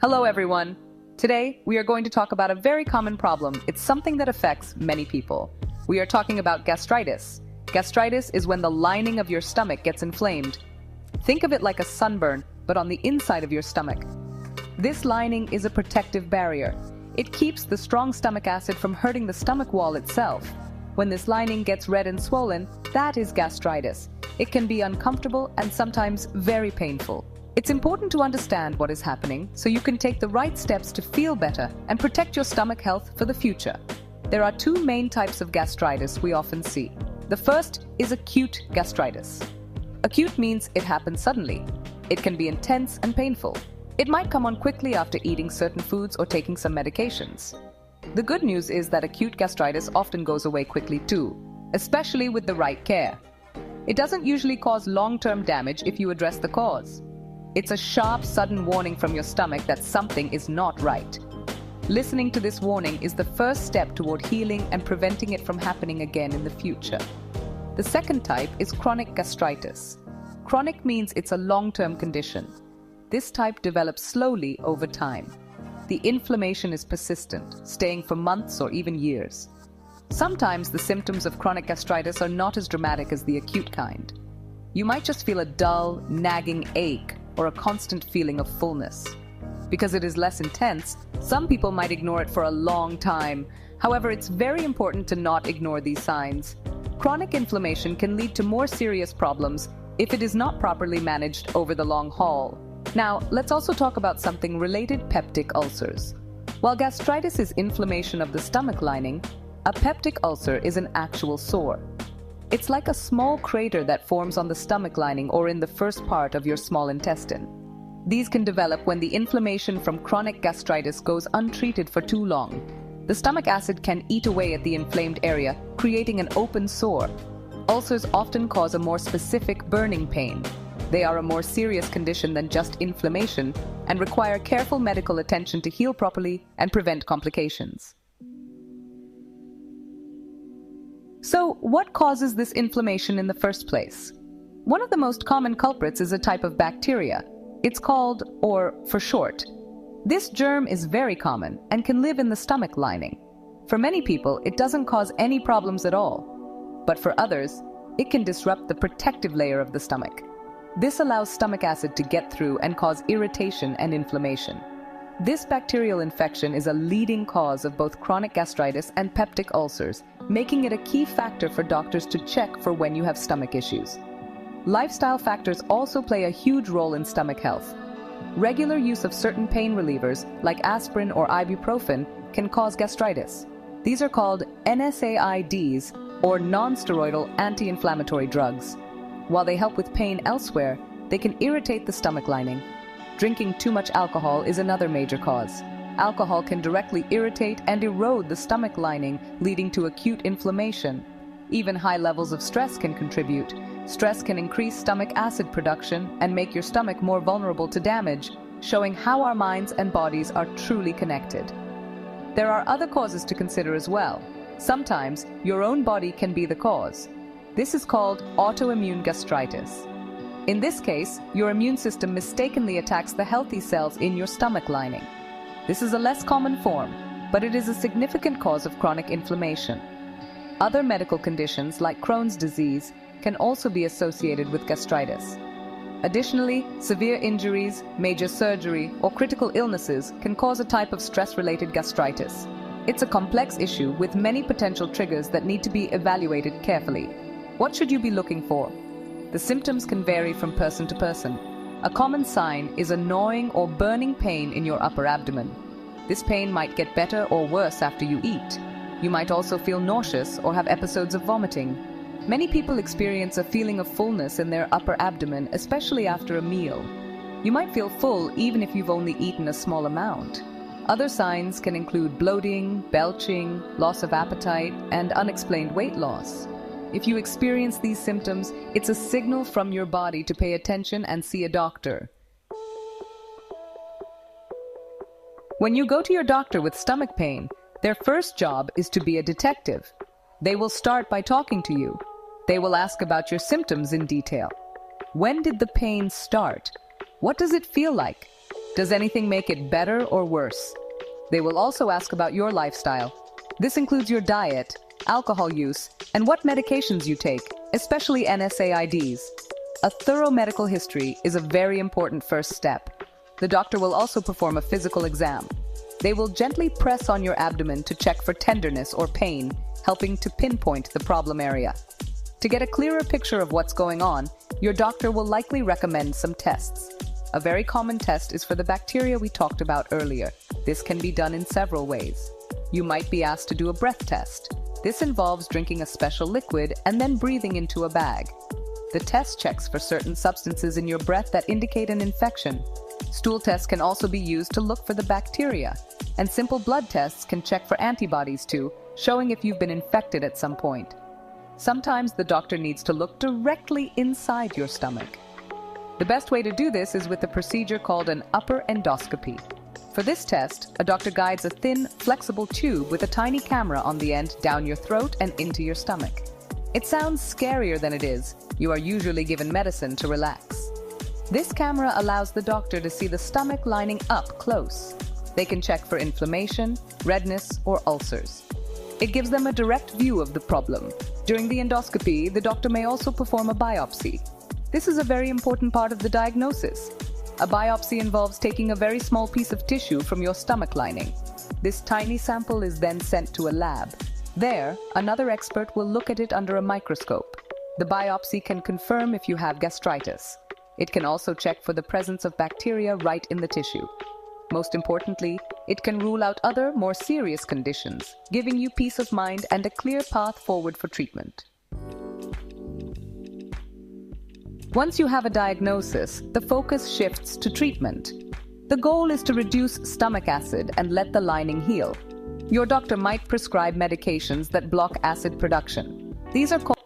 Hello everyone! Today, we are going to talk about a very common problem. It's something that affects many people. We are talking about gastritis. Gastritis is when the lining of your stomach gets inflamed. Think of it like a sunburn, but on the inside of your stomach. This lining is a protective barrier. It keeps the strong stomach acid from hurting the stomach wall itself. When this lining gets red and swollen, that is gastritis. It can be uncomfortable and sometimes very painful. It's important to understand what is happening so you can take the right steps to feel better and protect your stomach health for the future. There are two main types of gastritis we often see. The first is acute gastritis. Acute means it happens suddenly. It can be intense and painful. It might come on quickly after eating certain foods or taking some medications. The good news is that acute gastritis often goes away quickly too, especially with the right care. It doesn't usually cause long-term damage if you address the cause. It's a sharp, sudden warning from your stomach that something is not right. Listening to this warning is the first step toward healing and preventing it from happening again in the future. The second type is chronic gastritis. Chronic means it's a long-term condition. This type develops slowly over time. The inflammation is persistent, staying for months or even years. Sometimes the symptoms of chronic gastritis are not as dramatic as the acute kind. You might just feel a dull, nagging ache or a constant feeling of fullness. Because it is less intense, some people might ignore it for a long time. However, it's very important to not ignore these signs. Chronic inflammation can lead to more serious problems if it is not properly managed over the long haul. Now, let's also talk about something related: peptic ulcers. While gastritis is inflammation of the stomach lining, a peptic ulcer is an actual sore. It's like a small crater that forms on the stomach lining or in the first part of your small intestine. These can develop when the inflammation from chronic gastritis goes untreated for too long. The stomach acid can eat away at the inflamed area, creating an open sore. Ulcers often cause a more specific burning pain. They are a more serious condition than just inflammation and require careful medical attention to heal properly and prevent complications. So, what causes this inflammation in the first place? One of the most common culprits is a type of bacteria. It's called, or for short. This germ is very common and can live in the stomach lining. For many people, it doesn't cause any problems at all. But for others, it can disrupt the protective layer of the stomach. This allows stomach acid to get through and cause irritation and inflammation. This bacterial infection is a leading cause of both chronic gastritis and peptic ulcers, making it a key factor for doctors to check for when you have stomach issues. Lifestyle factors also play a huge role in stomach health. Regular use of certain pain relievers, like aspirin or ibuprofen, can cause gastritis. These are called NSAIDs, or non-steroidal anti-inflammatory drugs. While they help with pain elsewhere, they can irritate the stomach lining. Drinking too much alcohol is another major cause. Alcohol can directly irritate and erode the stomach lining, leading to acute inflammation. Even high levels of stress can contribute. Stress can increase stomach acid production and make your stomach more vulnerable to damage, showing how our minds and bodies are truly connected. There are other causes to consider as well. Sometimes your own body can be the cause. This is called autoimmune gastritis. In this case, your immune system mistakenly attacks the healthy cells in your stomach lining. This is a less common form, but it is a significant cause of chronic inflammation. Other medical conditions like Crohn's disease can also be associated with gastritis. Additionally, severe injuries, major surgery, or critical illnesses can cause a type of stress-related gastritis. It's a complex issue with many potential triggers that need to be evaluated carefully. What should you be looking for? The symptoms can vary from person to person. A common sign is a gnawing or burning pain in your upper abdomen. This pain might get better or worse after you eat. You might also feel nauseous or have episodes of vomiting. Many people experience a feeling of fullness in their upper abdomen, especially after a meal. You might feel full even if you've only eaten a small amount. Other signs can include bloating, belching, loss of appetite, and unexplained weight loss. If you experience these symptoms, it's a signal from your body to pay attention and see a doctor. When you go to your doctor with stomach pain, their first job is to be a detective. They will start by talking to you. They will ask about your symptoms in detail. When did the pain start? What does it feel like? Does anything make it better or worse? They will also ask about your lifestyle. This includes your diet, alcohol use, and what medications you take, especially NSAIDs. A thorough medical history is a very important first step. The doctor will also perform a physical exam. They will gently press on your abdomen to check for tenderness or pain, helping to pinpoint the problem area. To get a clearer picture of what's going on, your doctor will likely recommend some tests. A very common test is for the bacteria we talked about earlier. This can be done in several ways. You might be asked to do a breath test. This involves drinking a special liquid and then breathing into a bag. The test checks for certain substances in your breath that indicate an infection. Stool tests can also be used to look for the bacteria, and simple blood tests can check for antibodies too, showing if you've been infected at some point. Sometimes the doctor needs to look directly inside your stomach. The best way to do this is with a procedure called an upper endoscopy. For this test, a doctor guides a thin, flexible tube with a tiny camera on the end down your throat and into your stomach. It sounds scarier than it is. You are usually given medicine to relax. This camera allows the doctor to see the stomach lining up close. They can check for inflammation, redness, or ulcers. It gives them a direct view of the problem. During the endoscopy, the doctor may also perform a biopsy. This is a very important part of the diagnosis. A biopsy involves taking a very small piece of tissue from your stomach lining. This tiny sample is then sent to a lab. There, another expert will look at it under a microscope. The biopsy can confirm if you have gastritis. It can also check for the presence of bacteria right in the tissue. Most importantly, it can rule out other, more serious conditions, giving you peace of mind and a clear path forward for treatment. Once you have a diagnosis, the focus shifts to treatment. The goal is to reduce stomach acid and let the lining heal. Your doctor might prescribe medications that block acid production. These are called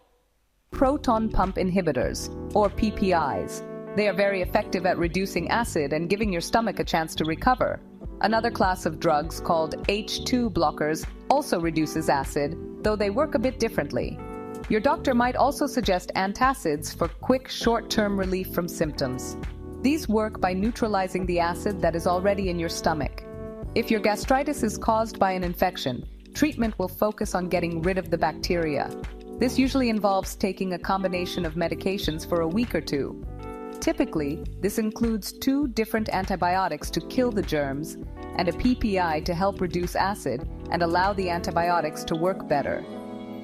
proton pump inhibitors, or PPIs. They are very effective at reducing acid and giving your stomach a chance to recover. Another class of drugs called H2 blockers also reduces acid, though they work a bit differently. Your doctor might also suggest antacids for quick, short-term relief from symptoms. These work by neutralizing the acid that is already in your stomach. If your gastritis is caused by an infection, treatment will focus on getting rid of the bacteria. This usually involves taking a combination of medications for a week or two. Typically, this includes 2 different antibiotics to kill the germs and a PPI to help reduce acid and allow the antibiotics to work better.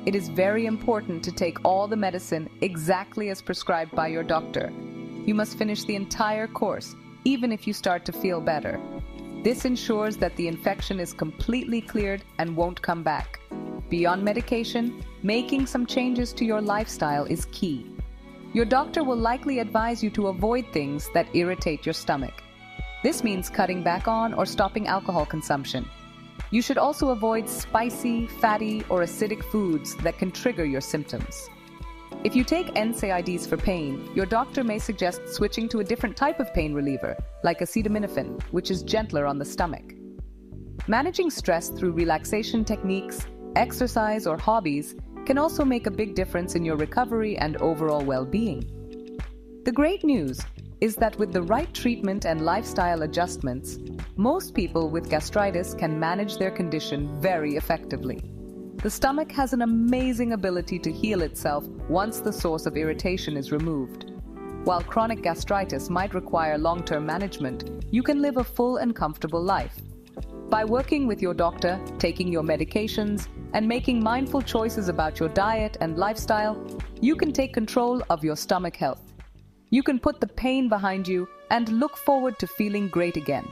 It is very important to take all the medicine exactly as prescribed by your doctor. You must finish the entire course, even if you start to feel better. This ensures that the infection is completely cleared and won't come back. Beyond medication, making some changes to your lifestyle is key. Your doctor will likely advise you to avoid things that irritate your stomach. This means cutting back on or stopping alcohol consumption. You should also avoid spicy, fatty, or acidic foods that can trigger your symptoms. If you take NSAIDs for pain, your doctor may suggest switching to a different type of pain reliever, like acetaminophen, which is gentler on the stomach. Managing stress through relaxation techniques, exercise, or hobbies can also make a big difference in your recovery and overall well-being. The great news is that with the right treatment and lifestyle adjustments, most people with gastritis can manage their condition very effectively. The stomach has an amazing ability to heal itself once the source of irritation is removed. While chronic gastritis might require long-term management, you can live a full and comfortable life. By working with your doctor, taking your medications, and making mindful choices about your diet and lifestyle, you can take control of your stomach health. You can put the pain behind you and look forward to feeling great again.